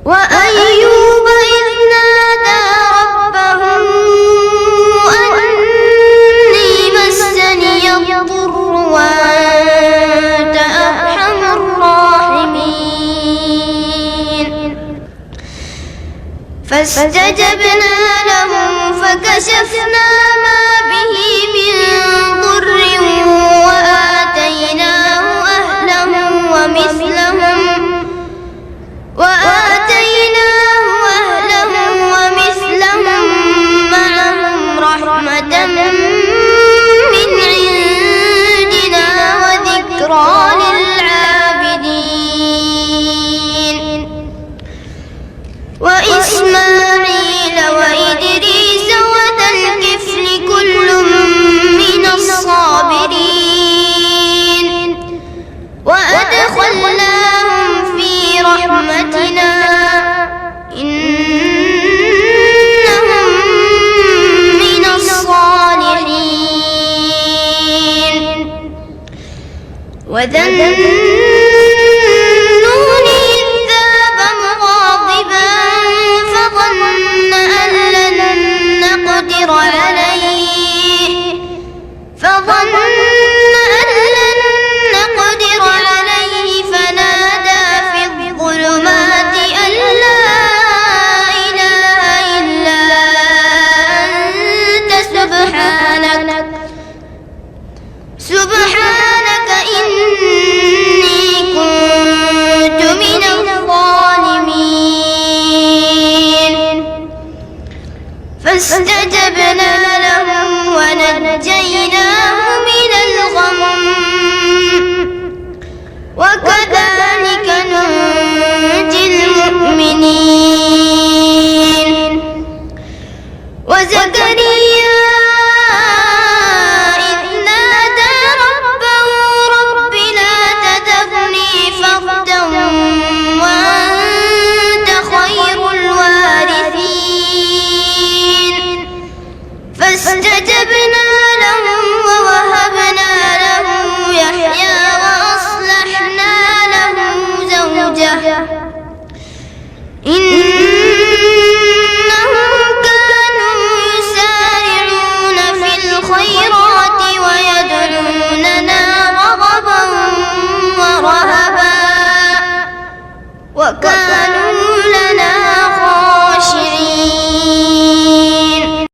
وأيوب إذ نادى ربه أني مسني الضر وأنت أرحم الراحمين فاستجبنا له فكشفنا ما به من ضر وآتيناه أهله ومثلهم معهم رحمة من عندنا وذكرى للعابدين وإسماعيل وإدريس وذا الكفل كل من الصابرين وأدخلناهم في رحمتنا إنهم من الصالحين وذا النون إذ ذهب مغاضبا فظن أن لن نقدر عليه فنادى في الظلمات أن لا إله إلا أنت سبحانك إني كنت من الظالمين فاستجبنا له ونجيناه من الغم وكذلك ننجي المؤمنين وزكريا إذ نادى ربه رب لا تذرني فردا وأنت خير الوارثين فاستجبنا له ووهبنا له يحيى وأصلحنا له زوجه إنهم كانوا يسارعون في الخيرات ويدعوننا رغبا ورهبا وكانوا